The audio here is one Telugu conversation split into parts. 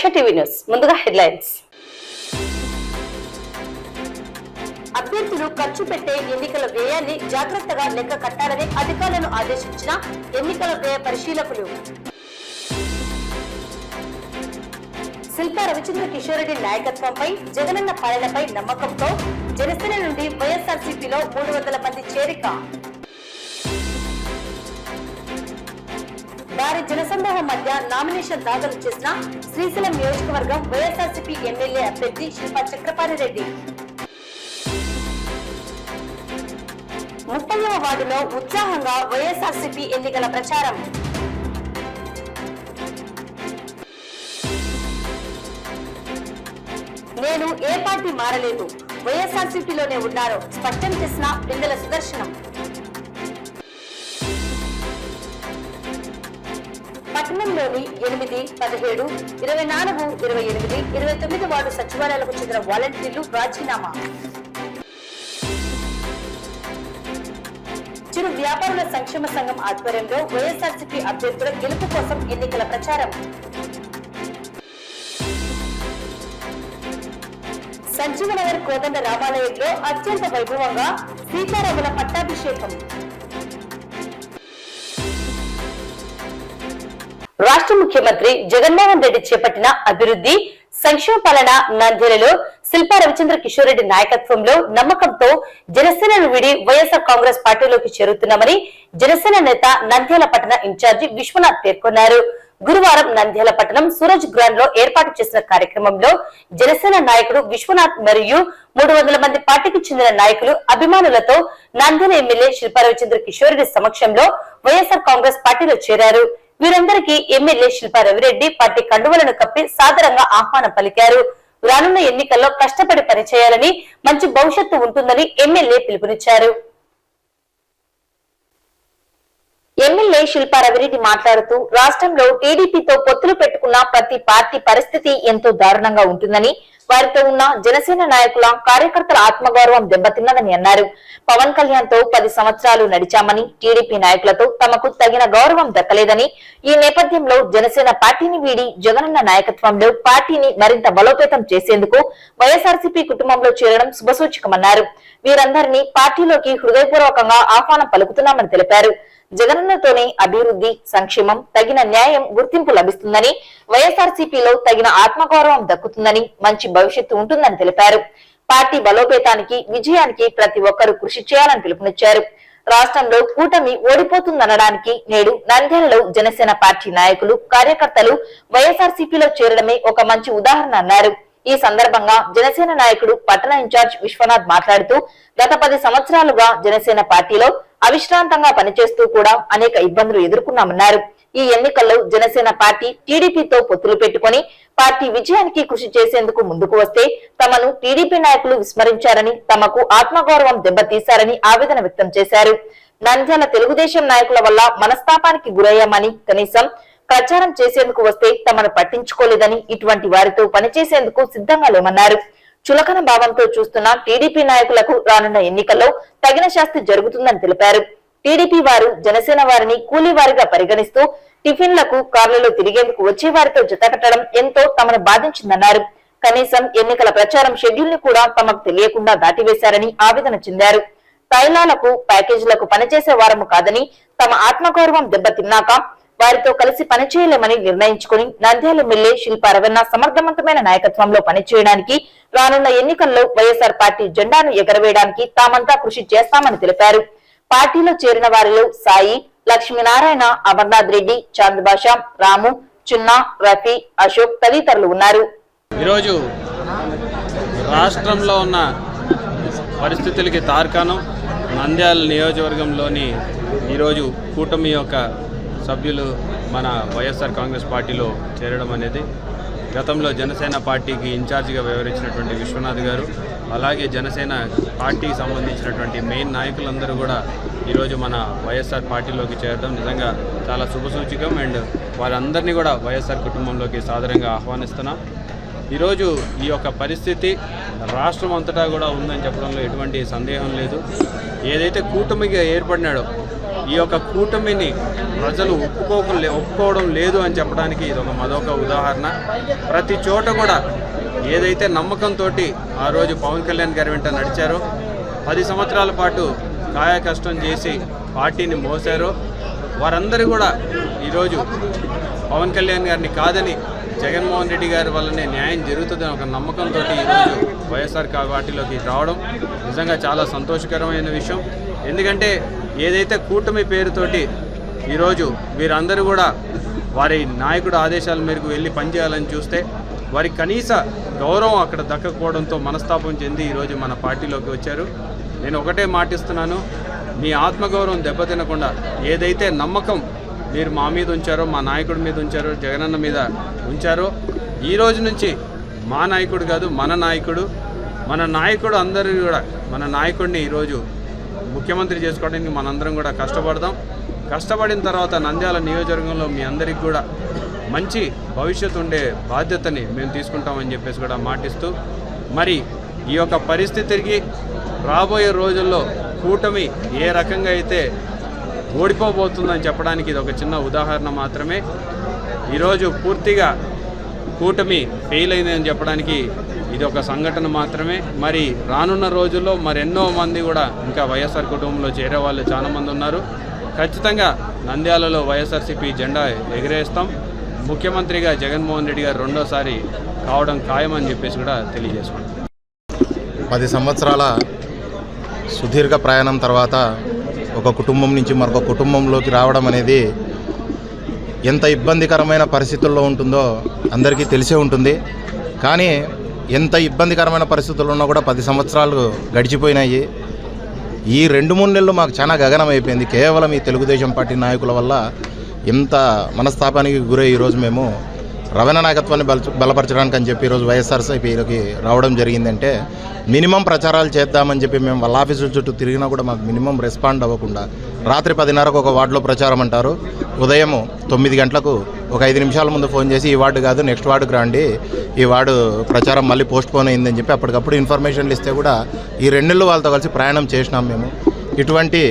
లక్ష్య టీవీ న్యూస్ ముందుగా హెడ్లైన్స్. అభ్యర్థులు ఖర్చు పెట్టే ఎన్నికల వ్యయాన్ని జాగ్రత్తగా లెక్క కట్టాలని అధికారులను ఆదేశించిన ఎన్నికల వ్యయ పరిశీలకులు. శిల్పా రవిచంద్ర కిషోర్ రెడ్డి నాయకత్వంపై జగనన్న పాలనపై నమ్మకంతో జనసేన నుండి వైఎస్ఆర్సీపీలో 300 మంది చేరిక. భారీ జనసందోహం మధ్య నామినేషన్ దాఖలు చేసిన శ్రీశైలం నియోజకవర్గం వైఎస్ఆర్సీపీ ఎమ్మెల్యే అభ్యర్థి శిల్పా చక్రపాణి రెడ్డి. 30వ వార్డులో ఉత్సాహంగా వైఎస్ఆర్సీపీ ఎన్నికల ప్రచారం. నేను ఏ పార్టీ మారలేదు, వైఎస్ఆర్సీపీలోనే ఉన్నారు స్పష్టం చేసిన పిందెల సుదర్శనం. పట్టణంలోని 8, 17, 24, 28, 29 వార్డు సచివాలయాలకు చెందిన వాలంటీర్లు రాజీనామా. చిరు వ్యాపారుల సంక్షేమ సంఘం ఆధ్వర్యంలో వైఎస్ఆర్సీపీ అభ్యర్థుల గెలుపు కోసం ఎన్నికల ప్రచారం. సంజీవనగర్ కోదండ రామాలయంలో అత్యంత వైభవంగా సీతారాముల పట్టాభిషేకం. రాష్ట్ర ముఖ్యమంత్రి జగన్మోహన్ రెడ్డి చేపట్టిన అభివృద్ధి సంక్షేమ పాలన నంద్యాలలో శిల్పా రవిచంద్ర కిషోర్ రెడ్డి నాయకత్వంలో నమ్మకంతో జనసేనను విడి వైఎస్ఆర్ కాంగ్రెస్ పార్టీలోకి చేరుతున్నామని జనసేన నేత నంద్యాల పట్టణ ఇన్ఛార్జి విశ్వనాథ్ పేర్కొన్నారు. గురువారం నంద్యాల పట్టణం సూరజ్ గ్రాండ్ లో ఏర్పాటు చేసిన కార్యక్రమంలో జనసేన నాయకుడు విశ్వనాథ్ మరియు 300 మంది పార్టీకి చెందిన నాయకులు అభిమానులతో నంద్యాల ఎమ్మెల్యే శిల్పా రవిచంద్ర కిషోర్ రెడ్డి సమక్షంలో వైఎస్ఆర్ కాంగ్రెస్ పార్టీలో చేరారు. వీరందరికీ ఎమ్మెల్యే శిల్పా రవిరెడ్డి పార్టీ కండువలను కప్పి సాదరంగా ఆహ్వానం పలికారు. రానున్న ఎన్నికల్లో కష్టపడి పనిచేయాలని, మంచి భవిష్యత్తు ఉంటుందని ఎమ్మెల్యే పిలుపునిచ్చారు. ఎమ్మెల్యే శిల్పా రవిరెడ్డి మాట్లాడుతూ రాష్ట్రంలో టీడీపీతో పొత్తులు పెట్టుకున్న ప్రతి పార్టీ పరిస్థితి ఎంతో దారుణంగా ఉంటుందని, వారితో ఉన్న జనసేన నాయకుల కార్యకర్తల ఆత్మగౌరవం దెబ్బతిన్నదని అన్నారు. పవన్ కళ్యాణ్ తో 10 సంవత్సరాలు నడిచామని, టీడీపీ నాయకులతో తమకు తగిన గౌరవం దక్కలేదని, ఈ నేపథ్యంలో జనసేన పార్టీని వీడి జగనన్న నాయకత్వంలో పార్టీని మరింత బలోపేతం చేసేందుకు వైఎస్ఆర్సీపీ కుటుంబంలో చేరడం శుభసూచకమన్నారు. వీరందరినీ పార్టీలోకి హృదయపూర్వకంగా ఆహ్వానం పలుకుతున్నామని తెలిపారు. జగనన్నతోనే అభివృద్ధి, సంక్షేమం, తగిన న్యాయం, గుర్తింపు లభిస్తుందని, వైఎస్ఆర్సీపీలో తగిన ఆత్మగౌరవం దక్కుతుందని, మంచి భవిష్యత్తు ఉంటుందని తెలిపారు. పార్టీ బలోపేతానికి, విజయానికి ప్రతి ఒక్కరూ కృషి చేయాలని పిలుపునిచ్చారు. రాష్ట్రంలో కూటమి ఓడిపోతుందనడానికి నేడు నంద్యాలలో జనసేన పార్టీ నాయకులు, కార్యకర్తలు వైఎస్ఆర్సీపీలో చేరడమే ఒక మంచి ఉదాహరణ అన్నారు. ఈ సందర్భంగా జనసేన నాయకుడు పట్టణ ఇన్ఛార్జ్ విశ్వనాథ్ మాట్లాడుతూ గత 10 సంవత్సరాలుగా జనసేన పార్టీలో అవిశ్రాంతంగా పనిచేస్తూ కూడా అనేక ఇబ్బందులు ఎదుర్కొన్నామన్నారు. ఈ ఎన్నికల్లో జనసేన పార్టీ టీడీపీతో పొత్తులు పెట్టుకుని పార్టీ విజయానికి కృషి చేసేందుకు ముందుకు వస్తే తమను టీడీపీ నాయకులు విస్మరించారని, తమకు ఆత్మగౌరవం దెబ్బతీశారని ఆవేదన వ్యక్తం చేశారు. నంద్యాల తెలుగుదేశం నాయకుల వల్ల మనస్తాపానికి గురయ్యామని, కనీసం ప్రచారం చేసేందుకు వస్తే తమను పట్టించుకోలేదని, ఇటువంటి వారితో పనిచేసేందుకు సిద్ధంగా లేమన్నారు. చులకన భావంతో చూస్తున్న టీడీపీ నాయకులకు రానున్న ఎన్నికల్లో తగిన శాస్తి జరుగుతుందని తెలిపారు. టీడీపీ వారు జనసేన వారిని కూలీ వారిగా పరిగణిస్తూ టిఫిన్లకు, కార్లలో తిరిగేందుకు వచ్చే వారితో జతకట్టడం ఎంతో తమను బాధించిందన్నారు. కనీసం ఎన్నికల ప్రచారం షెడ్యూల్ ని కూడా తమకు తెలియకుండా దాటివేశారని ఆవేదన చెందారు. తైలాలకు, ప్యాకేజీలకు పనిచేసే వారము కాదని, తమ ఆత్మగౌరవం దెబ్బతిన్నాక వారితో కలిసి పనిచేయలేమని నిర్ణయించుకుని నంద్యాల ఎమ్మెల్యే శిల్పా రవణ సమర్థవంతమైన నాయకత్వంలో పనిచేయడానికి, రానున్న ఎన్నికల్లో వైఎస్ఆర్ పార్టీ జెండాను ఎగరవేయడానికి తామంతా కృషి చేస్తామని తెలిపారు. పార్టీలో చేరిన వారిలో సాయి, లక్ష్మీనారాయణ, అమర్నాథ్ రెడ్డి, చాంద్బాషా, రాము, చిన్నా, రఫీ, అశోక్ తదితరులు ఉన్నారు. ఈరోజు రాష్ట్రంలో ఉన్న పరిస్థితులకి తార్కాణం నంద్యాల నియోజకవర్గంలోని ఈరోజు కూటమి యొక్క సభ్యులు మన వైఎస్ఆర్ కాంగ్రెస్ పార్టీలో చేరడం అనేది, గతంలో జనసేన పార్టీకి ఇన్ఛార్జిగా వ్యవహరించినటువంటి విశ్వనాథ్ గారు, అలాగే జనసేన పార్టీకి సంబంధించినటువంటి మెయిన్ నాయకులందరూ కూడా ఈరోజు మన వైఎస్ఆర్ పార్టీలోకి చేరడం నిజంగా చాలా శుభసూచకం. అండ్ వారందరినీ కూడా వైఎస్ఆర్ కుటుంబంలోకి సాదరంగా ఆహ్వానిస్తున్నాం. ఈరోజు ఈ యొక్క పరిస్థితి రాష్ట్రం అంతటా కూడా ఉందని చెప్పడంలో ఎటువంటి సందేహం లేదు. ఏదైతే కూటమిగా ఏర్పడినాడో ఈ యొక్క కూటమిని ప్రజలు ఒప్పుకోవడం లేదు అని చెప్పడానికి ఇది మరొక ఉదాహరణ. ప్రతి చోట కూడా ఏదైతే నమ్మకంతో ఆ రోజు పవన్ కళ్యాణ్ గారి వెంట నడిచారో, 10 సంవత్సరాల పాటు కాయ కష్టం చేసి పార్టీని మోసారో, వారందరూ కూడా ఈరోజు పవన్ కళ్యాణ్ గారిని కాదని జగన్మోహన్ రెడ్డి గారి వల్లనే న్యాయం జరుగుతుందని ఒక నమ్మకంతో ఈరోజు వైఎస్ఆర్ పార్టీలోకి రావడం నిజంగా చాలా సంతోషకరమైన విషయం. ఎందుకంటే ఏదైతే కూటమి పేరుతోటి ఈరోజు వీరందరూ కూడా వారి నాయకుడు ఆదేశాల మేరకు వెళ్ళి పనిచేయాలని చూస్తే వారి కనీస గౌరవం అక్కడ దక్కకపోవడంతో మనస్తాపం చెంది ఈరోజు మన పార్టీలోకి వచ్చారు. నేను ఒకటే మాటిస్తున్నాను, మీ ఆత్మగౌరవం దెబ్బతినకుండా ఏదైతే నమ్మకం మీరు మా మీద ఉంచారో, మా నాయకుడి మీద ఉంచారో, జగనన్న మీద ఉంచారో, ఈ రోజు నుంచి మా నాయకుడు కాదు మన నాయకుడు అందరూ కూడా మన నాయకుడిని ఈరోజు ముఖ్యమంత్రి చేసుకోవడానికి మనందరం కూడా కష్టపడిన తర్వాత నంద్యాల నియోజకవర్గంలో మీ అందరికీ కూడా మంచి భవిష్యత్తు ఉండే బాధ్యతని మేము తీసుకుంటామని చెప్పేసి కూడా మాటిస్తూ, మరి ఈ యొక్క పరిస్థితికి రాబోయే రోజుల్లో కూటమి ఏ రకంగా అయితే ఓడిపోబోతుందని చెప్పడానికి ఇది ఒక చిన్న ఉదాహరణ మాత్రమే. ఈరోజు పూర్తిగా కూటమి ఫెయిల్ అయిందని చెప్పడానికి ఇది ఒక సంఘటన మాత్రమే. మరి రానున్న రోజుల్లో మరెన్నో మంది కూడా ఇంకా వైఎస్ఆర్ కుటుంబంలో చేరే వాళ్ళు చాలామంది ఉన్నారు. ఖచ్చితంగా నంద్యాలలో వైఎస్ఆర్సీపీ జెండా ఎగిరేస్తాం. ముఖ్యమంత్రిగా జగన్మోహన్ రెడ్డి గారు రెండోసారి కావడం ఖాయమని చెప్పేసి కూడా తెలియజేసుకుంటాం. 10 సంవత్సరాల సుదీర్ఘ ప్రయాణం తర్వాత ఒక కుటుంబం నుంచి మరొక కుటుంబంలోకి రావడం అనేది ఎంత ఇబ్బందికరమైన పరిస్థితుల్లో ఉంటుందో అందరికీ తెలిసే ఉంటుంది. కానీ ఎంత ఇబ్బందికరమైన పరిస్థితుల్లో ఉన్నా కూడా 10 సంవత్సరాలు గడిచిపోయినాయి. ఈ 2-3 నెలలు మాకు చాలా గగనం అయిపోయింది. కేవలం ఈ తెలుగుదేశం పార్టీ నాయకుల వల్ల ఎంత మనస్తాపానికి గురై ఈరోజు మేము రవణ నాయకత్వాన్ని బలపరచడానికి అని చెప్పి ఈరోజు వైఎస్ఆర్సీపీలోకి రావడం జరిగిందంటే, మినిమం ప్రచారాలు చేద్దామని చెప్పి మేము వాళ్ళ ఆఫీసుల చుట్టూ తిరిగినా కూడా మాకు మినిమం రెస్పాండ్ అవ్వకుండా రాత్రి 10:30కు ఒక వార్డులో ప్రచారం అంటారు, ఉదయం 9 గంటలకు ఒక 5 నిమిషాల ముందు ఫోన్ చేసి ఈ వార్డు కాదు నెక్స్ట్ వార్డుకి రండి, ఈ వార్డు ప్రచారం మళ్ళీ పోస్ట్ పోన్ అయిందని చెప్పి అప్పటికప్పుడు ఇన్ఫర్మేషన్లు ఇస్తే కూడా ఈ 2 నెలలు వాళ్ళతో కలిసి ప్రయాణం చేసినాం మేము. ఇటువంటి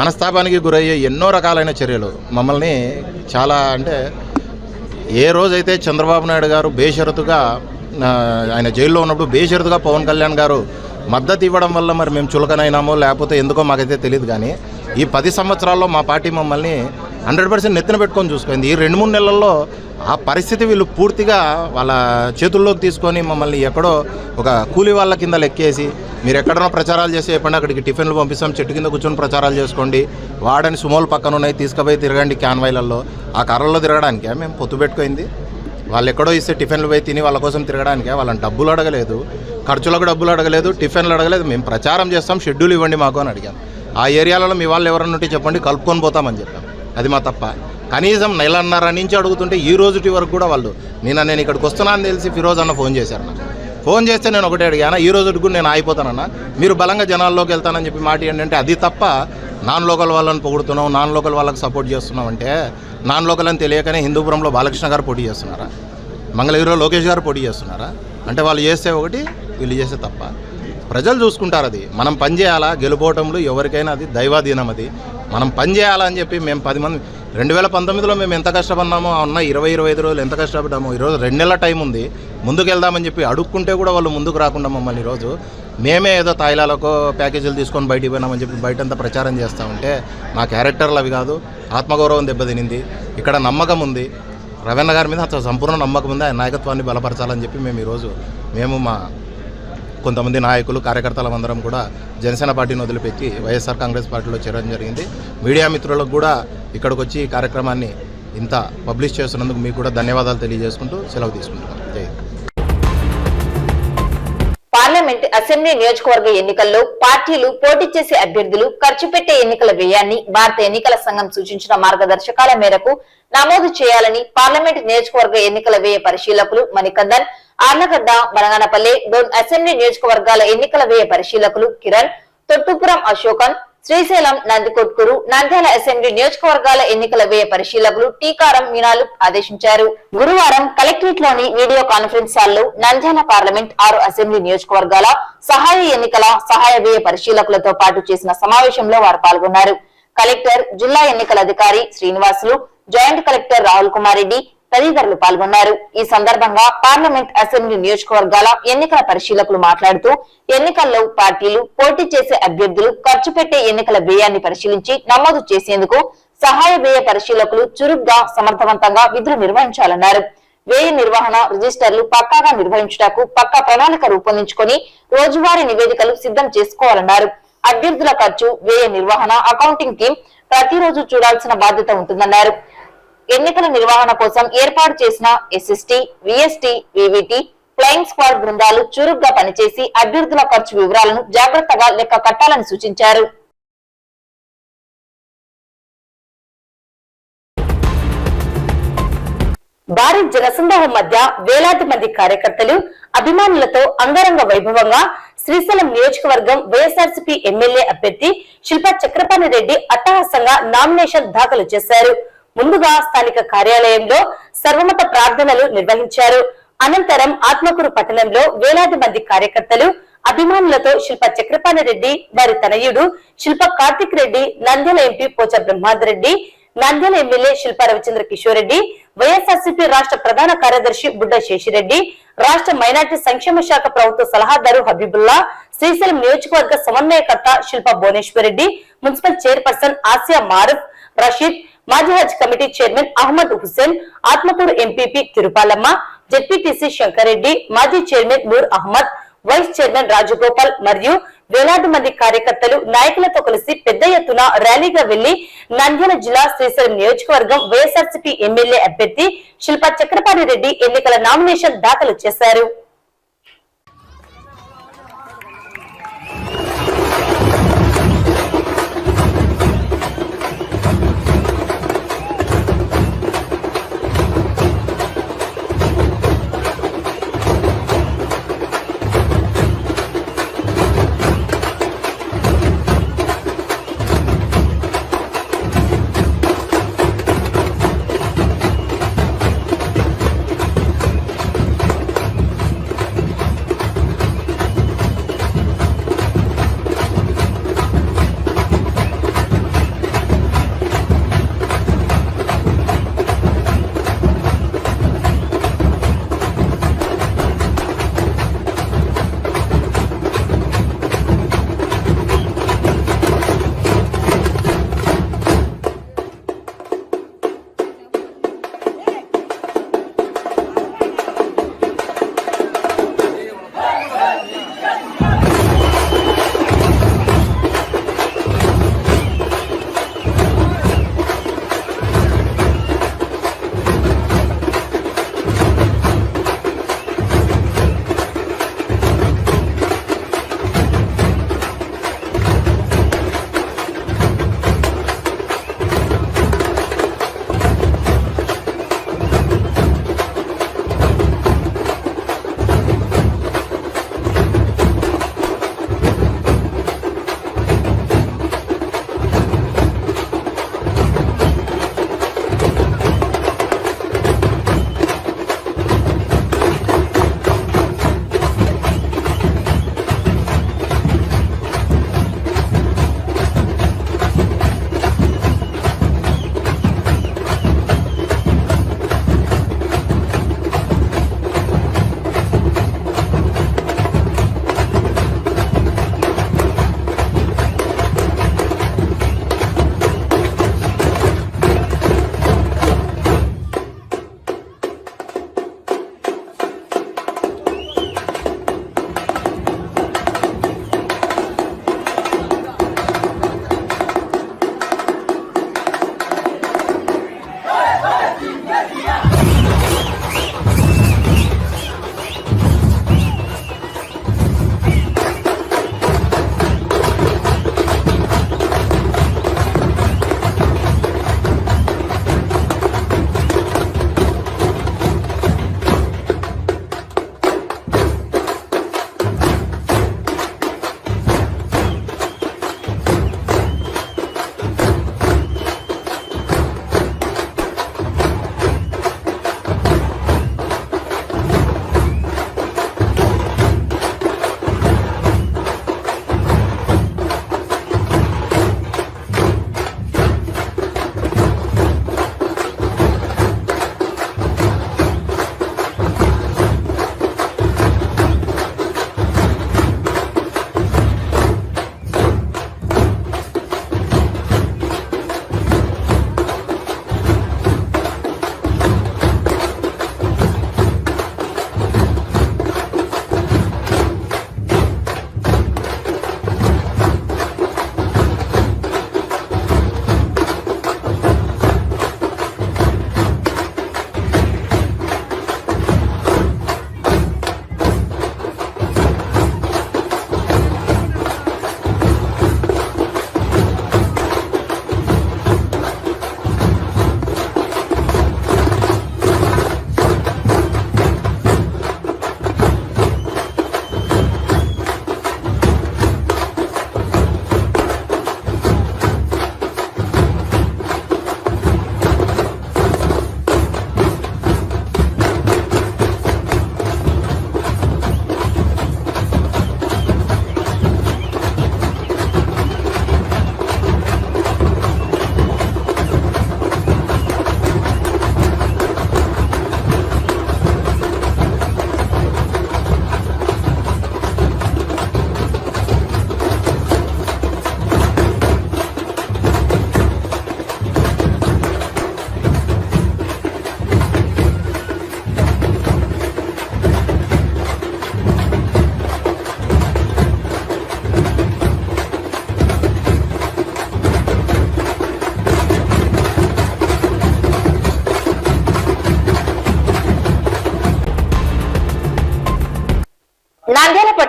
మనస్తాపానికి గురయ్యే ఎన్నో రకాలైన చర్యలు మమ్మల్ని చాలా అంటే, ఏ రోజైతే చంద్రబాబు నాయుడు గారు బేషరతుగా ఆయన జైల్లో ఉన్నప్పుడు బేషరతుగా పవన్ కళ్యాణ్ గారు మద్దతు ఇవ్వడం వల్ల మరి మేము చులకనైనామో లేకపోతే ఎందుకో మాకైతే తెలియదు. కానీ ఈ 10 సంవత్సరాల్లో మా పార్టీ మమ్మల్ని 100% నెత్తిన పెట్టుకొని చూసుకుంది. ఈ 2-3 నెలల్లో ఆ పరిస్థితి వీళ్ళు పూర్తిగా వాళ్ళ చేతుల్లోకి తీసుకొని మమ్మల్ని ఎక్కడో ఒక కూలి వాళ్ళ కింద లెక్కేసి, మీరు ఎక్కడైనా ప్రచారాలు చేసి చెప్పండి, అక్కడికి టిఫిన్లు పంపిస్తాం, చెట్టు కింద కూర్చొని ప్రచారాలు చేసుకోండి, వాడని సుమోలు పక్కన ఉన్నాయి తీసుకుపోయి తిరగండి క్యాన్వాయిలలో, ఆ కర్రల్లో తిరగడానికే మేము పొత్తు పెట్టుకుంది. వాళ్ళు ఎక్కడో ఇస్తే టిఫిన్లు పోయి తిని వాళ్ళ కోసం తిరగడానికే, వాళ్ళని డబ్బులు అడగలేదు, ఖర్చులకు డబ్బులు అడగలేదు, టిఫిన్లు అడగలేదు. మేము ప్రచారం చేస్తాం, షెడ్యూల్ ఇవ్వండి మాకు అని అడిగాం. ఆ ఏరియాలలో మీ వాళ్ళు ఎవరన్నా ఉంటే చెప్పండి, కలుపుకొని పోతామని చెప్పాం. అది మా తప్ప. కనీసం 1.5 నుంచి అడుగుతుంటే ఈ రోజుటి వరకు కూడా వాళ్ళు నేను ఇక్కడికి వస్తున్నాను తెలిసి ఫిరోజ్ అన్న ఫోన్ చేశారు నాకు. ఫోన్ చేస్తే నేను ఒకటే అడిగాను, ఈ రోజుకి కూడా నేను ఆగిపోతానన్నా, మీరు బలంగా జనాల్లోకి వెళ్తానని చెప్పి మాట ఏంటంటే, అది తప్ప నాన్ లోకల్ వాళ్ళని పొగుడుతున్నాం, నాన్ లోకల్ వాళ్ళకి సపోర్ట్ చేస్తున్నాం అంటే, నాన్ లోకల్ అని తెలియకనే హిందూపురంలో బాలకృష్ణ గారు పోటీ చేస్తున్నారా, మంగళగిరిలో లోకేష్ గారు పోటీ చేస్తున్నారా? అంటే వాళ్ళు చేస్తే ఒకటి, వీళ్ళు చేస్తే తప్ప. ప్రజలు చూసుకుంటారు. అది మనం పని చేయాలా, గెలుపోవటంలో ఎవరికైనా అది దైవాధీనం. అది మనం పని చేయాలని చెప్పి మేము 10 మంది 2019లో మేము ఎంత కష్టపడినామో, ఉన్న 20-25 రోజులు ఎంత కష్టపడ్డామో, ఈరోజు 2 నెలల టైం ఉంది, ముందుకు వెళ్దామని చెప్పి అడుక్కుంటే కూడా వాళ్ళు ముందుకు రాకుండా మమ్మల్ని ఈరోజు మేమే ఏదో తాయిలాలకో ప్యాకేజీలు తీసుకొని బయటికి పోయినామని చెప్పి బయటంతా ప్రచారం చేస్తూ ఉంటే, మా క్యారెక్టర్లు అవి కాదు, ఆత్మగౌరవం దెబ్బతినింది. ఇక్కడ నమ్మకం ఉంది, రవణ గారి మీద అసలు సంపూర్ణ నమ్మకం ఉంది, ఆయన నాయకత్వాన్ని బలపరచాలని చెప్పి మేము ఈరోజు మా కొంతమంది నాయకులు కార్యకర్తలం అందరం కూడా జనసేన పార్టీని వదిలిపెట్టి వైఎస్ఆర్ కాంగ్రెస్ పార్టీలో చేరడం జరిగింది. మీడియా మిత్రులకు కూడా ఇక్కడికి వచ్చి ఈ కార్యక్రమాన్ని ఇంత పబ్లిష్ చేస్తున్నందుకు మీకు కూడా ధన్యవాదాలు తెలియజేసుకుంటూ సెలవు తీసుకుంటున్నాం. జై. పార్లమెంట్ అసెంబ్లీ నియోజకవర్గ ఎన్నికల్లో పార్టీలు పోటీ చేసే అభ్యర్థులు ఖర్చు పెట్టే ఎన్నికల వ్యయాన్ని భారత ఎన్నికల సంఘం సూచించిన మార్గదర్శకాల మేరకు నమోదు చేయాలని పార్లమెంట్ నియోజకవర్గ ఎన్నికల వ్యయ పరిశీలకులు మణికందన్, ఆర్లగడ్డ, బనగానపల్లె, డోన్ అసెంబ్లీ నియోజకవర్గాల ఎన్నికల వ్యయ పరిశీలకులు కిరణ్, తొట్టుపురం అశోకన్, శ్రీశైలం, నందికొట్కూరు, నంద్యాల అసెంబ్లీ నియోజకవర్గాల ఎన్నికల వ్యయ పరిశీలకులు టీకారం మీనాలు ఆదేశించారు. గురువారం కలెక్టరేట్ లోని వీడియో కాన్ఫరెన్స్ హాల్లో నంద్యాల పార్లమెంట్ 6 అసెంబ్లీ నియోజకవర్గాల సహాయ ఎన్నికల సహాయ వ్యయ పరిశీలకులతో పాటు చేసిన సమావేశంలో వారు పాల్గొన్నారు. కలెక్టర్, జిల్లా ఎన్నికల అధికారి శ్రీనివాసులు, జాయింట్ కలెక్టర్ రాహుల్ కుమార్ రెడ్డి తదితరులు పాల్గొన్నారు. ఈ సందర్భంగా పార్లమెంట్, అసెంబ్లీ నియోజకవర్గాల ఎన్నికల పరిశీలకులు మాట్లాడుతూ ఎన్నికల్లో పార్టీలు, పోటీ చేసే అభ్యర్థులు ఖర్చు పెట్టే ఎన్నికల వ్యయాన్ని పరిశీలించి నమోదు చేసేందుకు సహాయ వ్యయ పరిశీలకులు చురుగ్గా, సమర్థవంతంగా విధులు నిర్వహించాలన్నారు. వ్యయ నిర్వహణ రిజిస్టర్లు పక్కాగా నిర్వహించుటకు పక్కా ప్రణాళిక రూపొందించుకొని రోజువారీ నివేదికలు సిద్ధం చేసుకోవాలన్నారు. అభ్యర్థుల ఖర్చు, వ్యయ నిర్వహణ అకౌంటింగ్ టీం ప్రతిరోజు చూడాల్సిన బాధ్యత ఉంటుందన్నారు. ఎన్నికల నిర్వహణ కోసం ఏర్పాటు చేసిన SST, VST, VVT, flying squad బృందాలు చురుగ్గా పనిచేసి అభ్యర్థుల ఖర్చు వివరాలను జాగ్రత్తగా లెక్క కట్టాలని సూచించారు. భారీ జనసందోహం మధ్య వేలాది మంది కార్యకర్తలు, అభిమానులతో అంగరంగ వైభవంగా శ్రీశైలం నియోజకవర్గం వైఎస్ఆర్సీపీ ఎమ్మెల్యే అభ్యర్థి శిల్పా చక్రపాణి రెడ్డి అట్టహాసంగా నామినేషన్ దాఖలు చేశారు. ముందుగా స్థానిక కార్యాలయంలో సర్వమత ప్రార్థనలు నిర్వహించారు. అనంతరం ఆత్మకూరు పట్టణంలో వేలాది మంది కార్యకర్తలు, అభిమానులతో శిల్పా చక్రపాణి రెడ్డి, వారి తనయుడు శిల్ప కార్తిక్ రెడ్డి, నంద్యాల ఎంపీ పోచ బ్రహ్మాందరెడ్డి, నంద్యాల ఎమ్మెల్యే శిల్పా రవిచంద్ర కిషోర్ రెడ్డి, వైఎస్ఆర్సీపీ రాష్ట్ర ప్రధాన కార్యదర్శి బుడ్డ శేషిరెడ్డి, రాష్ట్ర మైనార్టీ సంక్షేమ శాఖ ప్రభుత్వ సలహాదారు హబీబుల్లా, శ్రీశైలం నియోజకవర్గ సమన్వయకర్త శిల్పా భువనేశ్వర్ రెడ్డి, మున్సిపల్ చైర్పర్సన్ ఆసియా మారూఫ్, రషీద్, మాజీ Haj committee chairman Ahmed Hussain, Atmakur MPP Tirupalamma, ZPTC Shankar Reddy, మాజీ chairman Noor Ahmed, vice chairman Rajagopal మరియు వేలాది మంది కార్యకర్తలు, నాయకులతో కలిసి పెద్ద ఎత్తున ర్యాలీగా వెళ్లి నంద్యాల జిల్లా శ్రీశైలం నియోజకవర్గం వైఎస్ఆర్సీపీ ఎమ్మెల్యే అభ్యర్థి శిల్పా చక్రపాణి రెడ్డి ఎన్నికల నామినేషన్ దాఖలు చేశారు.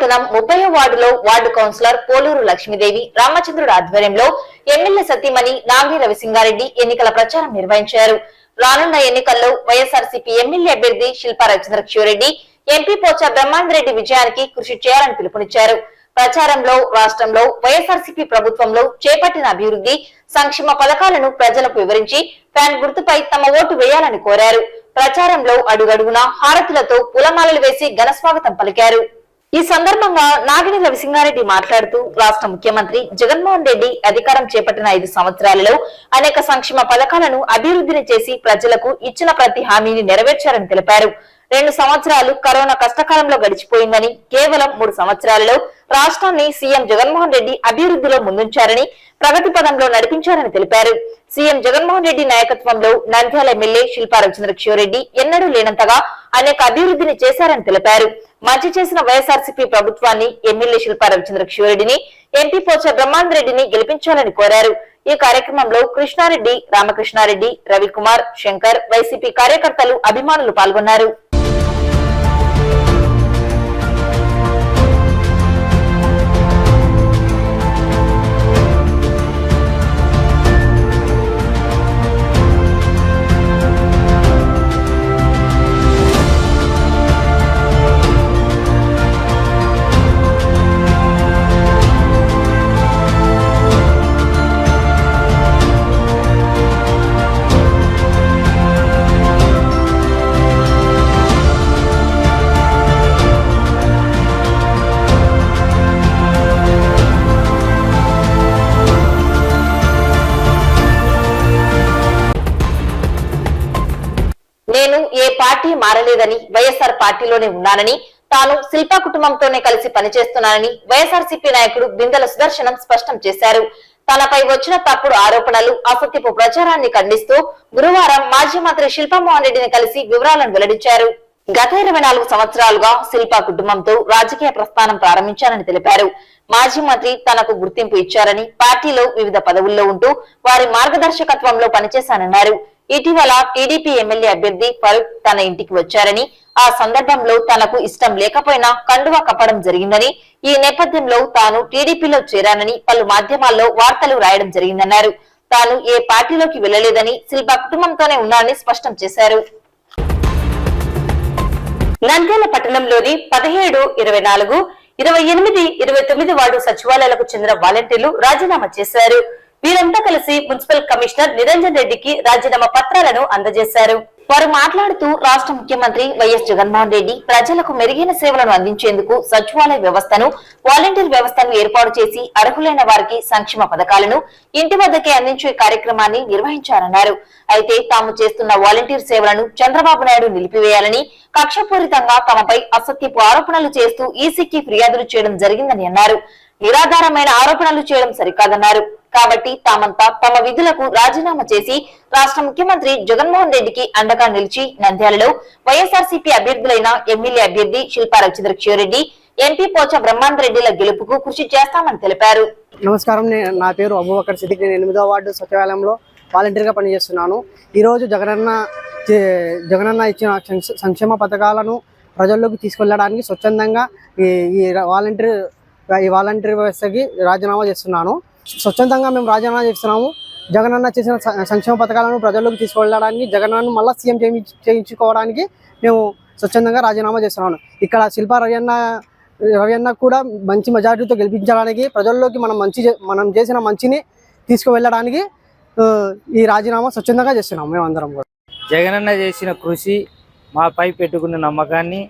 పట్టణం 30వ వార్డులో వార్డు కౌన్సిలర్ పోలూరు లక్ష్మీదేవి రామచంద్రుడు ఆధ్వర్యంలో ఎమ్మెల్యే సతీమణి నాగిని రవిసింగారెడ్డి ఎన్నికల ప్రచారం నిర్వహించారు. రానున్న ఎన్నికల్లో వైఎస్ఆర్సీపీ ఎమ్మెల్యే అభ్యర్థి శిల్పా రవిచంద్రరెడ్డి ఎంపీ పోచా బ్రహ్మాందరెడ్డి విజయానికి కృషి చేయాలని పిలుపునిచ్చారు. ప్రచారంలో రాష్ట్రంలో వైఎస్ఆర్సీపీ ప్రభుత్వంలో చేపట్టిన అభివృద్ధి సంక్షేమ పథకాలను ప్రజలకు వివరించి ఫ్యాన్ గుర్తుపై తమ ఓటు వేయాలని కోరారు. ప్రచారంలో అడుగడుగునా హారతులతో పూలమాలలు వేసి ఘనస్వాగతం పలికారు. ఈ సందర్భంగా నాగిని రవిసింగారెడ్డి మాట్లాడుతూ రాష్ట్ర ముఖ్యమంత్రి జగన్మోహన్ రెడ్డి అధికారం చేపట్టిన 5 సంవత్సరాలలో అనేక సంక్షేమ పథకాలను అభివృద్ధిని చేసి ప్రజలకు ఇచ్చిన ప్రతి హామీని నెరవేర్చారని తెలిపారు. 2 సంవత్సరాలు కరోనా కష్టకాలంలో గడిచిపోయిందని కేవలం 3 సంవత్సరాలలో రాష్ట్రాన్ని సీఎం జగన్మోహన్ రెడ్డి అభివృద్ధిలో ముందుంచారని ప్రగతి పదంలో నడిపించారని తెలిపారు. సీఎం జగన్మోహన్ రెడ్డి నాయకత్వంలో నంద్యాల ఎమ్మెల్యే శిల్పా రవిచంద్రరెడ్డి ఎన్నడూ లేనంతగా అనేక అభివృద్ధిని చేశారని తెలిపారు. మంచి చేసిన వైఎస్ఆర్సీపీ ప్రభుత్వాన్ని ఎమ్మెల్యే శిల్పా రవిచంద్రరెడ్డిని ఎంపీ పోచా బ్రహ్మాందరెడ్డిని గెలిపించాలని కోరారు. ఈ కార్యక్రమంలో కృష్ణారెడ్డి, రామకృష్ణారెడ్డి, రవికుమార్, శంకర్, వైసీపీ కార్యకర్తలు, అభిమానులు పాల్గొన్నారు. నేను ఏ పార్టీ మారలేదని వైఎస్ఆర్ పార్టీలోనే ఉన్నానని తాను శిల్పా కుటుంబంతోనే కలిసి పనిచేస్తున్నానని వైఎస్ఆర్సీపీ నాయకుడు బిందెల సుదర్శనం స్పష్టం చేశారు. తనపై వచ్చిన తప్పుడు ఆరోపణలు, అసత్యపు ప్రచారాన్ని ఖండిస్తూ గురువారం మాజీ మంత్రి శిల్పా మోహన్ రెడ్డిని కలిసి వివరాలను వెల్లడించారు. గత 24 సంవత్సరాలుగా శిల్పా కుటుంబంతో రాజకీయ ప్రస్థానం ప్రారంభించారని తెలిపారు. మాజీ మంత్రి తనకు గుర్తింపు ఇచ్చారని, పార్టీలో వివిధ పదవుల్లో ఉంటూ వారి మార్గదర్శకత్వంలో పనిచేశానన్నారు. ఇటీవల టీడీపీ ఎమ్మెల్యే అభ్యర్థి ఫరూక్ తన ఇంటికి వచ్చారని, ఆ సందర్భంలో తనకు ఇష్టం లేకపోయినా కండువా కప్పడం జరిగిందని, ఈ నేపథ్యంలో తాను టీడీపీలో చేరానని పలు మాధ్యమాల్లో వార్తలు రాయడం జరిగిందన్నారు. తాను ఏ పార్టీలోకి వెళ్లలేదని, శిల్పా కుటుంబంతోనే ఉన్నానని స్పష్టం చేశారు. నంద్యాల పట్టణంలోని 17, 24, 28, 29 వార్డు సచివాలయాలకు చెందిన వాలంటీర్లు రాజీనామా చేశారు. వీరంతా కలిసి మున్సిపల్ కమిషనర్ నిరంజన్ రెడ్డికి రాజీనామా పత్రాలను అందజేశారు. వారు మాట్లాడుతూ రాష్ట్ర ముఖ్యమంత్రి వైఎస్ జగన్మోహన్ రెడ్డి ప్రజలకు మెరుగైన సేవలను అందించేందుకు సచివాలయ వ్యవస్థను, వాలంటీర్ వ్యవస్థను ఏర్పాటు చేసి అర్హులైన వారికి సంక్షేమ పథకాలను ఇంటి వద్దకే అందించే కార్యక్రమాన్ని నిర్వహించారన్నారు. అయితే తాము చేస్తున్న వాలంటీర్ సేవలను చంద్రబాబు నాయుడు నిలిపివేయాలని, కక్షపూరితంగా తమపై అసత్యపు ఆరోపణలు చేస్తూ ఈసీకి ఫిర్యాదులు చేయడం జరిగిందని అన్నారు. నిరాధారమైన ఆరోపణలు చేయడం సరికాదన్నారు. కాబట్టి తామంతా తమ విధులకు రాజీనామా చేసి రాష్ట్ర ముఖ్యమంత్రి జగన్మోహన్ రెడ్డికి అండగా నిలిచి నంద్యాలలో వైఎస్ఆర్సీపీ అభ్యర్థులైన ఎమ్మెల్యే అభ్యర్థి శిల్పా రవిచంద్రరెడ్డి, ఎంపీ పోచా బ్రహ్మాందరెడ్డిల గెలుపుకు కృషి చేస్తామని తెలిపారు. నమస్కారం, నా పేరు అబూబకర్ సిద్దిక్. నేను 8వ వార్డు సచివాలయంలో వాలంటీర్గా పనిచేస్తున్నాను. ఈరోజు జగనన్న ఇచ్చిన సంక్షేమ పథకాలను ప్రజల్లోకి తీసుకెళ్లడానికి స్వచ్ఛందంగా ఈ వాలంటీర్ వ్యవస్థకి రాజీనామా చేస్తున్నాను. స్వచ్ఛందంగా మేము రాజీనామా చేస్తున్నాము. జగనన్న చేసిన సంక్షేమ పథకాలను ప్రజల్లోకి తీసుకెళ్ళడానికి, జగనన్న మళ్ళీ సీఎం చేయించుకోవడానికి మేము స్వచ్ఛందంగా రాజీనామా చేస్తున్నాను. ఇక్కడ శిల్పా రవియన్న కూడా మంచి మెజారిటీతో గెలిపించడానికి, ప్రజల్లోకి మనం చేసిన మంచిని తీసుకువెళ్ళడానికి ఈ రాజీనామా స్వచ్ఛందంగా చేస్తున్నాము. మేమందరం కూడా జగనన్న చేసిన కృషి, మాపై పెట్టుకున్న నమ్మకాన్ని,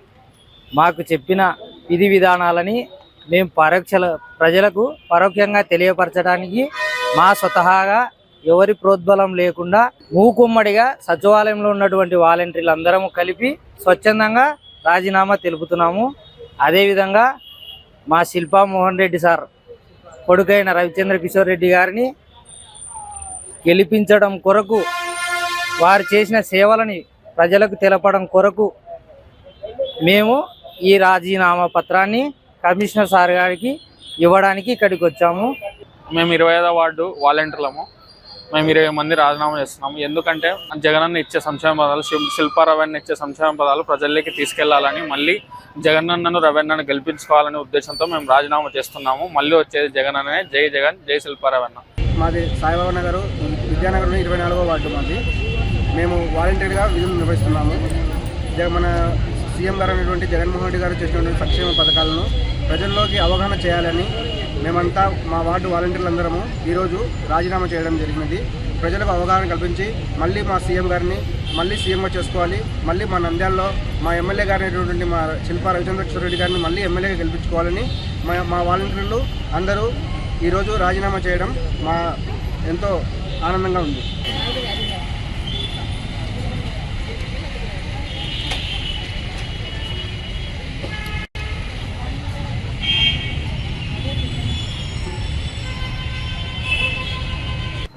మాకు చెప్పిన విధి విధానాలని మేము ప్రజలకు పరోక్షంగా తెలియపరచడానికి మా స్వతహాగా ఎవరి ప్రోద్బలం లేకుండా మూకుమ్మడిగా సచివాలయంలో ఉన్నటువంటి వాలంటీర్లు అందరము కలిపి స్వచ్ఛందంగా రాజీనామా తెలుపుతున్నాము. అదేవిధంగా మా శిల్పా మోహన్ రెడ్డి సార్ కొడుకైన రవిచంద్ర రెడ్డి గారిని గెలిపించడం కొరకు, వారు చేసిన సేవలని ప్రజలకు తెలపడం కొరకు మేము ఈ రాజీనామా పత్రాన్ని కమిషనర్ సార్ గారికి ఇవ్వడానికి ఇక్కడికి వచ్చాము. మేము 25వ వార్డు వాలంటీర్లము. మేము 20 మంది రాజీనామా చేస్తున్నాము. ఎందుకంటే జగనన్న ఇచ్చే సంక్షేమ పదాలు, శిల్పా రవీణ ఇచ్చే సంక్షేమ పదాలు ప్రజల్లోకి తీసుకెళ్లాలని, మళ్ళీ జగనన్నను రవీణను గెలిపించుకోవాలనే ఉద్దేశంతో మేము రాజీనామా చేస్తున్నాము. మళ్ళీ వచ్చేది జగనన్నే. జై జగన్, జై శిల్పా రవీణ. మాది సాయిబాబా నగర్ విద్యానగర్లో 24వ వార్డు మాది. మేము వాలంటీర్గా విధులు నిర్వహిస్తున్నాము. మన సీఎం గారు అనేటువంటి జగన్మోహన్ రెడ్డి గారు చేసినటువంటి సంక్షేమ పథకాలను ప్రజల్లోకి అవగాహన చేయాలని మేమంతా మా వార్డు వాలంటీర్లందరము ఈరోజు రాజీనామా చేయడం జరిగినది. ప్రజలకు అవగాహన కల్పించి మళ్ళీ మా సీఎం గారిని మళ్ళీ సీఎంగా చేసుకోవాలి, మళ్ళీ మా నంద్యాలలో మా ఎమ్మెల్యే గారు అనేటువంటి మా శిల్పా రవిచంద్రెడ్డి గారిని మళ్ళీ ఎమ్మెల్యేగా గెలిపించుకోవాలని మా వాలంటీర్లు అందరూ ఈరోజు రాజీనామా చేయడం మా ఎంతో ఆనందంగా ఉంది.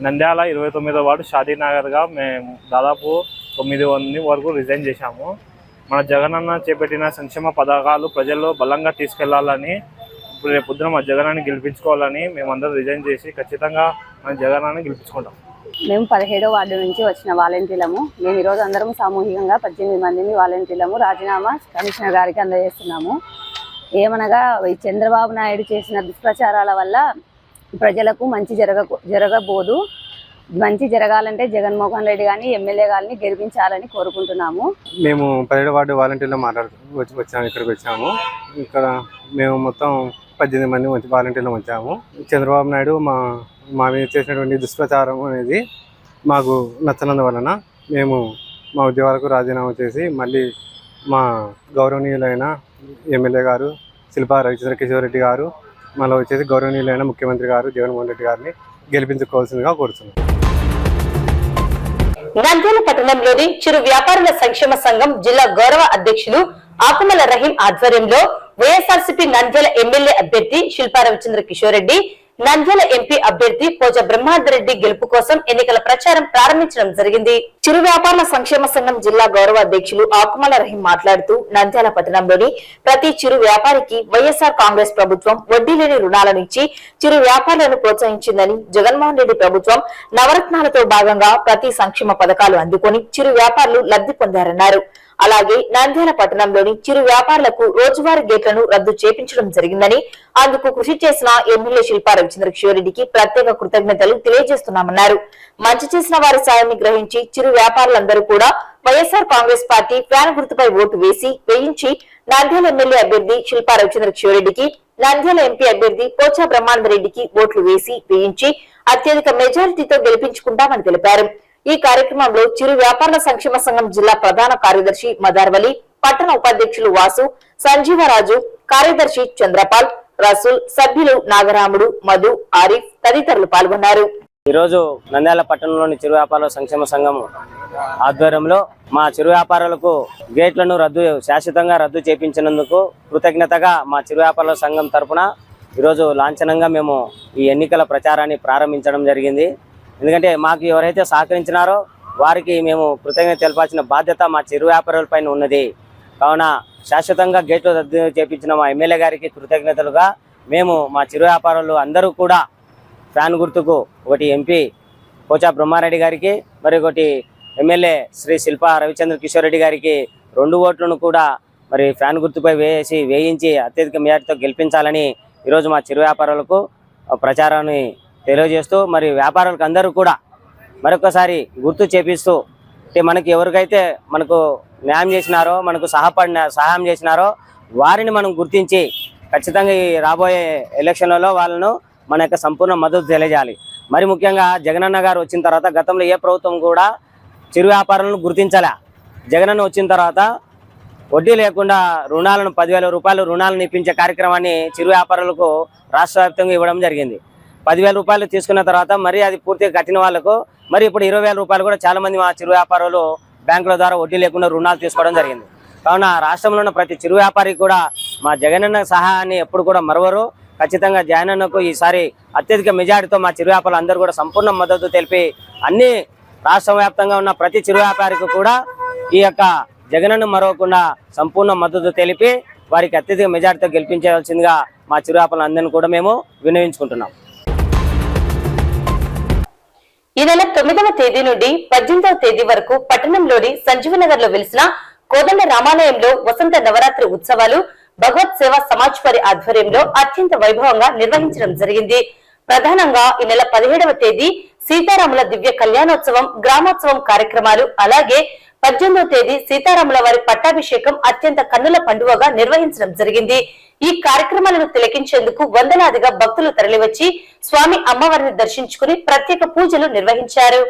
నంద్యాల 29వ వార్డు షాదీనగర్గా మేము దాదాపు 9 మంది వరకు రిజైన్ చేశాము. మన జగనన్న చేపట్టిన సంక్షేమ పథకాలు ప్రజల్లో బలంగా తీసుకెళ్లాలని, రేపు పొద్దున మా జగనాన్ని గెలిపించుకోవాలని మేమందరం రిజైన్ చేసి ఖచ్చితంగా మన జగనాన్ని గెలిపించుకుంటాం. మేము 17వ వార్డు నుంచి వచ్చిన వాలంటీర్లము. మేము ఈరోజు అందరం సామూహికంగా 18 మందిని వాలంటీర్లము రాజీనామా కమిషనర్ గారికి అందజేస్తున్నాము. ఏమనగా ఈ చంద్రబాబు నాయుడు చేసిన దుష్ప్రచారాల వల్ల ప్రజలకు మంచి జరగబోదు. మంచి జరగాలంటే జగన్మోహన్ రెడ్డి గారిని ఎమ్మెల్యే గారిని గెలిపించాలని కోరుకుంటున్నాము. మేము 17వ వార్డు వాలంటీర్లో వచ్చాము. ఇక్కడికి వచ్చాము. ఇక్కడ మేము మొత్తం 18 మంది వాలంటీర్లు వచ్చాము. చంద్రబాబు నాయుడు మా మీద చేసినటువంటి దుష్ప్రచారం అనేది మాకు నచ్చనందువలన మేము మా ఉద్యోగాలకు రాజీనామా చేసి మళ్ళీ మా గౌరవనీయులైన ఎమ్మెల్యే గారు శిల్పా రవిచంద్రెడ్డి గారు, మళ్ళీ వచ్చేసి గౌరవనీయులైన ముఖ్యమంత్రి గారు జగన్మోహన్ రెడ్డి గారిని గెలిపించుకోవాల్సిందిగా కోరుతున్నాం. నంద్యాల పట్టణంలోని చిరు వ్యాపారుల సంక్షేమ సంఘం జిల్లా గౌరవ అధ్యక్షులు ఆకుమల రహీం ఆధ్వర్యంలో వైఎస్ఆర్సీపీ నంద్యాల ఎమ్మెల్యే అభ్యర్థి శిల్పా రవిచంద్ర కిషోర్ రెడ్డి, నంద్యాల ఎంపీ అభ్యర్థి పోచ బ్రహ్మాందరెడ్డి గెలుపు కోసం ఎన్నికల ప్రచారం ప్రారంభించడం జరిగింది. చిరు వ్యాపారుల సంక్షేమ సంఘం జిల్లా గౌరవ అధ్యక్షులు ఆకుమల రహీం మాట్లాడుతూ నంద్యాల పట్టణంలోని ప్రతి చిరు వ్యాపారికి వైఎస్ఆర్ కాంగ్రెస్ ప్రభుత్వం వడ్డీ లేని రుణాలను ఇచ్చి చిరు వ్యాపారులను ప్రోత్సహించిందని, జగన్మోహన్ రెడ్డి ప్రభుత్వం నవరత్నాలతో భాగంగా ప్రతి సంక్షేమ పథకాలు అందుకొని చిరు వ్యాపారులు లబ్ధి పొందారన్నారు. అలాగే నంద్యాల పట్టణంలోని చిరు వ్యాపారులకు రోజువారీ గేట్లను రద్దు చేపించడం జరిగిందని, అందుకు కృషి చేసిన ఎమ్మెల్యే శిల్పా రవిచంద్ర కిషోర్ రెడ్డికి ప్రత్యేక కృతజ్ఞతలు తెలియజేస్తున్నామన్నారు. మంచి చేసిన వారి సాయాన్ని గ్రహించి చిరు వ్యాపారులందరూ కూడా వైఎస్ఆర్ కాంగ్రెస్ పార్టీ ఫ్యాన్ గుర్తుపై ఓటు వేయించి నంద్యాల ఎమ్మెల్యే అభ్యర్థి శిల్పా రవిచంద్ర కిషోర్ రెడ్డికి, నంద్యాల ఎంపీ అభ్యర్థి పోచా బ్రహ్మాందరెడ్డికి ఓట్లు వేయించి అత్యధిక మెజారిటీతో గెలిపించుకుంటామని తెలిపారు. ఈ కార్యక్రమంలో చిరు వ్యాపారుల సంక్షేమ సంఘం జిల్లా ప్రధాన కార్యదర్శి మదార్వలి, పట్టణ ఉపాధ్యక్షులు వాసు, సంజీవరాజు, కార్యదర్శి చంద్రపాల్, రసూల్, సభ్యులు నాగరాముడు, మధు, ఆరిఫ్ తదితరులు పాల్గొన్నారు. ఈరోజు నంద్యాల పట్టణంలోని చిరు వ్యాపారుల సంక్షేమ సంఘం ఆధ్వర్యంలో మా చిరు వ్యాపారులకు గేట్లను శాశ్వతంగా రద్దు చేపించినందుకు కృతజ్ఞతగా మా చిరు వ్యాపారుల సంఘం తరఫున ఈరోజు లాంఛనంగా మేము ఈ ఎన్నికల ప్రచారాన్ని ప్రారంభించడం జరిగింది. ఎందుకంటే మాకు ఎవరైతే సహకరించినారో వారికి మేము కృతజ్ఞత తెలపాల్సిన బాధ్యత మా చిరు వ్యాపారులపైన ఉన్నది. కావున శాశ్వతంగా గేట్లు రద్దు చేపించిన మా ఎమ్మెల్యే గారికి కృతజ్ఞతలుగా మేము మా చిరు వ్యాపారులు అందరూ కూడా ఫ్యాన్ గుర్తుకు, ఒకటి ఎంపీ పోచా బ్రహ్మారెడ్డి గారికి, మరి ఒకటి ఎమ్మెల్యే శ్రీ శిల్పా రవిచంద్ర కిషోర్ రెడ్డి గారికి 2 ఓట్లను కూడా మరి ఫ్యాన్ గుర్తుపై వేయించి అత్యధిక మెజార్టీతో గెలిపించాలని ఈరోజు మా చిరు వ్యాపారులకు ప్రచారాన్ని తెలియజేస్తూ, మరి వ్యాపారులకు అందరూ కూడా మరొకసారి గుర్తు చేపిస్తూ, మనకి ఎవరికైతే మనకు న్యాయం చేసినారో, మనకు సహాయం చేసినారో వారిని మనం గుర్తించి ఖచ్చితంగా ఈ రాబోయే ఎలక్షన్లలో వాళ్ళను మన యొక్క సంపూర్ణ మద్దతు తెలియజేయాలి. మరి ముఖ్యంగా జగనన్న గారు వచ్చిన తర్వాత గతంలో ఏ ప్రభుత్వం కూడా చిరు వ్యాపారులను గుర్తించాలా. జగనన్న వచ్చిన తర్వాత వడ్డీ లేకుండా రుణాలను 10,000 రూపాయలు రుణాలను ఇప్పించే కార్యక్రమాన్ని చిరు వ్యాపారులకు రాష్ట్ర వ్యాప్తంగా ఇవ్వడం జరిగింది. 10,000 రూపాయలు తీసుకున్న తర్వాత మరి అది పూర్తిగా కట్టిన వాళ్ళకు మరి ఇప్పుడు 20,000 రూపాయలు కూడా చాలా మంది మా చిరు వ్యాపారులు బ్యాంకుల ద్వారా వడ్డీ లేకుండా రుణాలు తీసుకోవడం జరిగింది. కావున రాష్ట్రంలో ఉన్న ప్రతి చిరు వ్యాపారికి కూడా మా జగనన్న సహాయాన్ని ఎప్పుడు కూడా మరవరు. ఖచ్చితంగా జగనన్నకు ఈసారి అత్యధిక మెజారిటీతో మా చిరు వ్యాపారులు అందరూ కూడా సంపూర్ణ మద్దతు తెలిపి అన్ని రాష్ట్ర వ్యాప్తంగా ఉన్న ప్రతి చిరు వ్యాపారికి కూడా ఈ యొక్క జగనన్న మరవకుండా సంపూర్ణ మద్దతు తెలిపి వారికి అత్యధిక మెజారిటీతో గెలిపించవలసిందిగా మా చిరు వ్యాపారులు అందరినీ కూడా మేము విన్నవించుకుంటున్నాం. ఈ నెల 9వ తేదీ నుండి 18వ తేదీ వరకు పట్టణంలోని సంజీవనగర్ లో వెలిసిన కోదండ రామాలయంలో వసంత నవరాత్రి ఉత్సవాలు భగవత్ సేవా సమాజ్ వారి ఆధ్వర్యంలో అత్యంత వైభవంగా నిర్వహించడం జరిగింది. ప్రధానంగా ఈ నెల 17వ తేదీ సీతారాముల దివ్య కళ్యాణోత్సవం, గ్రామోత్సవం కార్యక్రమాలు, అలాగే 18వ తేదీ సీతారాముల వారి పట్టాభిషేకం అత్యంత కన్నుల పండుగగా నిర్వహించడం జరిగింది. ఈ కార్యక్రమాలను తిలకించేందుకు వందలాదిగా భక్తులు తరలివచ్చి స్వామి అమ్మవారిని దర్శించుకుని ప్రత్యేక పూజలు నిర్వహించారు.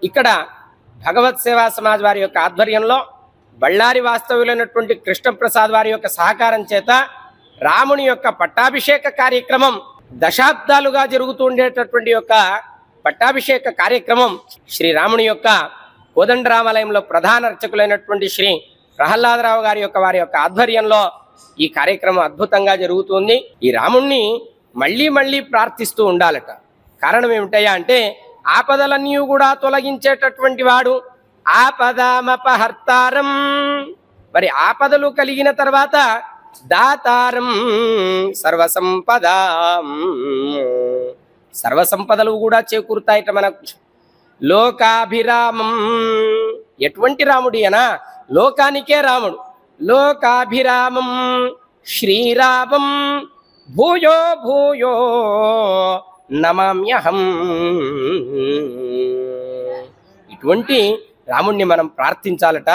ఇక్కడ భగవత్ సేవా సమాజ్ వారి యొక్క ఆధ్వర్యంలో బళ్ళారి వాస్తవ్యులైనటువంటి కృష్ణప్రసాద్ వారి యొక్క సహకారం చేత రాముని యొక్క పట్టాభిషేక కార్యక్రమం దశాబ్దాలుగా జరుగుతుండేటటువంటి యొక్క పట్టాభిషేక కార్యక్రమం శ్రీరాముని యొక్క కోదండరామాలయంలో ప్రధాన అర్చకులైనటువంటి శ్రీ ప్రహ్లాదరావు గారి యొక్క వారి యొక్క ఆధ్వర్యంలో ఈ కార్యక్రమం అద్భుతంగా జరుగుతుంది. ఈ రాముణ్ణి మళ్ళీ మళ్ళీ ప్రార్థిస్తూ ఉండాలట. కారణం ఏమిటయ్యా అంటే ఆపదలన్నీ కూడా తొలగించేటటువంటి వాడు, ఆపదామపహర్తారం. మరి ఆపదలు కలిగిన తర్వాత దాతారం సర్వసంపద, సర్వసంపదలు కూడా చేకూరుతాయట మనకు. లోకాభిరామం, ఎటువంటి రాముడి అనా లోకానికే రాముడు. లోకాభిరామం శ్రీరామం భూయో భూయో నమామ్యహం. ఇటువంటి రాముణ్ణి మనం ప్రార్థించాలట.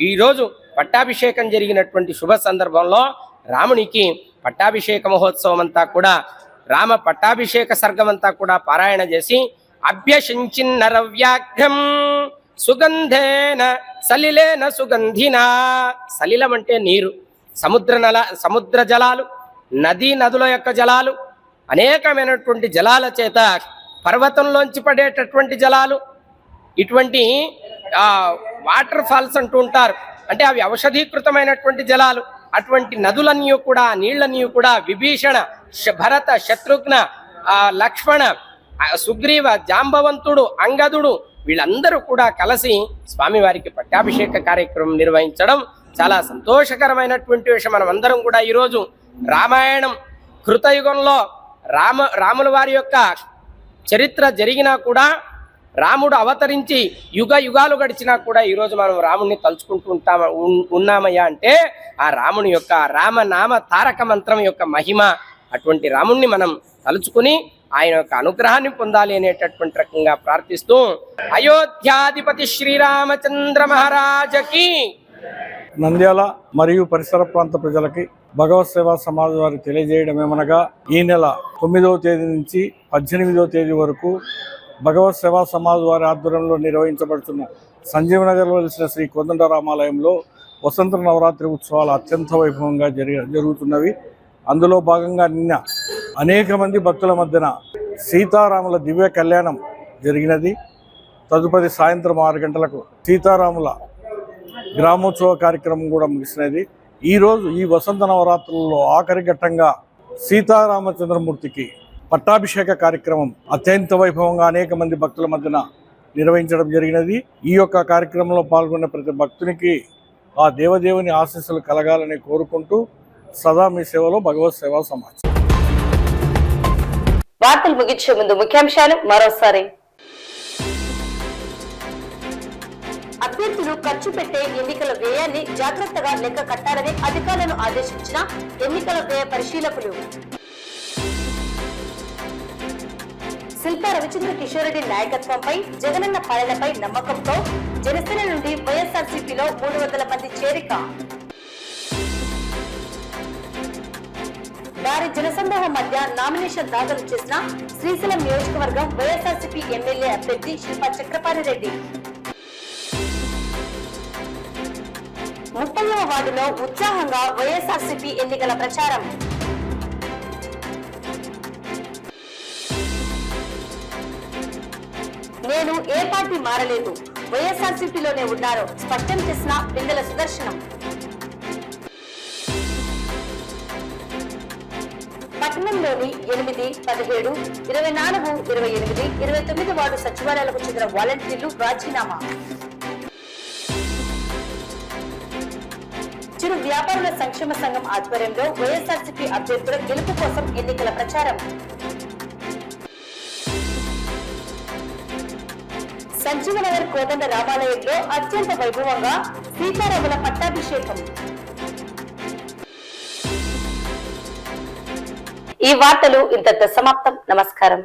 ఈరోజు పట్టాభిషేకం జరిగినటువంటి శుభ సందర్భంలో రామునికి పట్టాభిషేక మహోత్సవం అంతా కూడా, రామ పట్టాభిషేక సర్గం అంతా కూడా పారాయణ చేసి అభ్యసించిన్నరవ్యాఘ్రం సుగంధేన సలిలేన సుగంధినా. సలిలం అంటే నీరు, సముద్ర జలాలు, నదుల యొక్క జలాలు, అనేకమైనటువంటి జలాల చేత, పర్వతంలోంచి పడేటటువంటి జలాలు, ఇటువంటి వాటర్ ఫాల్స్ అంటూ ఉంటారు, అంటే అవి ఔషధీకృతమైనటువంటి జలాలు. అటువంటి నదులన్నీ కూడా, నీళ్లన్నీ కూడా విభీషణ, భరత, శత్రుఘ్న, లక్ష్మణ, సుగ్రీవ, జాంబవంతుడు, అంగదుడు వీళ్ళందరూ కూడా కలిసి స్వామివారికి పట్టాభిషేక కార్యక్రమం నిర్వహించడం చాలా సంతోషకరమైనటువంటి విషయం. మనం అందరం కూడా ఈరోజు రామాయణం కృతయుగంలో రాముల వారి యొక్క చరిత్ర జరిగినా కూడా, రాముడు అవతరించి యుగ యుగాలు గడిచినా కూడా ఈరోజు మనం రాముడిని తలుచుకుంటూ ఉన్నామయ్యా అంటే ఆ రాముని యొక్క రామనామ తారక మంత్రం యొక్క మహిమ. అటువంటి రాముణ్ణి మనం తలుచుకుని ఆయన యొక్క అనుగ్రహాన్ని పొందాలి అనేటటువంటి రకంగా ప్రార్థిస్తూ అయోధ్యాధిపతి శ్రీరామచంద్ర మహారాజకి. నంద్యాల మరియు పరిసర ప్రాంత ప్రజలకి భగవత్ సేవా సమాజ్ వారు తెలియజేయడం ఏమనగా, ఈ నెల 9వ తేదీ నుంచి 18వ తేదీ వరకు భగవత్ సేవా సమాజ్ వారి ఆధ్వర్యంలో నిర్వహించబడుతున్న సంజీవనగర్లో వెలిసిన శ్రీ కోదండ రామాలయంలో వసంత నవరాత్రి ఉత్సవాలు అత్యంత వైభవంగా జరుగుతున్నవి. అందులో భాగంగా నిన్న అనేక మంది భక్తుల మధ్యన సీతారాముల దివ్య కళ్యాణం జరిగినది. తదుపరి సాయంత్రం 6 గంటలకు సీతారాముల గ్రామోత్సవ కార్యక్రమం కూడా ముగిసినది. ఈరోజు ఈ వసంత నవరాత్రులలో ఆఖరి ఘట్టంగా సీతారామచంద్రమూర్తికి పట్టాభిషేక కార్యక్రమం అత్యంత వైభవంగా అనేక మంది భక్తుల మధ్యన నిర్వహించడం జరిగినది. ఈ యొక్క కార్యక్రమంలో పాల్గొన్న ప్రతి భక్తునికి ఆ దేవదేవుని ఆశీస్సులు కలగాలని కోరుకుంటూ సదా మీ సేవలో భగవత్ సేవా సమాజ్. వార్తలు ముగించే ముందు ముఖ్యాంశాలు మరోసారి. అభ్యర్థులు ఖర్చు పెట్టే ఎన్నికల వ్యయాన్ని జాగ్రత్తగా లెక్క కట్టాలని అధికారులను ఆదేశించిన ఎన్నికల వ్యయ పరిశీలకులు. శిల్ప రవిచంద్ర కిషోర్ రెడ్డి నాయకత్వంపై జగనన్న పాలనపై నమ్మకంతో జనసేన నుండి వైఎస్ఆర్సీపీలో 300 మంది చేరిక. భారీ జనసందోహం మధ్య నామినేషన్ దాఖలు చేసిన శ్రీశైలం నియోజకవర్గం వైఎస్ఆర్సీపీ ఎమ్మెల్యే అభ్యర్థి శిల్పా చక్రపాణి రెడ్డి. 30వ వార్డులో ఉత్సాహంగా వైఎస్ఆర్సీపీ ఎన్నికల ప్రచారం. నేను ఏ పార్టీ మారలేదు, వైఎస్ఆర్సీపీలోనే ఉన్నారు స్పష్టం చేసిన పిందెల సుదర్శనం. పట్టణంలోని 8, 17, 24, 28, 29 వార్డు సచివాలయాలకు చెందిన వాలంటీర్లు రాజీనామా. చిరు వ్యాపారుల సంక్షేమ సంఘం ఆధ్వర్యంలో వైఎస్ఆర్సీపీ అభ్యర్థుల గెలుపు కోసం ఎన్నికల ప్రచారం. సంజీవనగర్ కోదండ రామాలయంలో అత్యంత వైభవంగా సీతారాముల పట్టాభిషేకం. ఈ వార్తలు ఇంతటితో సమాప్తం. నమస్కారం.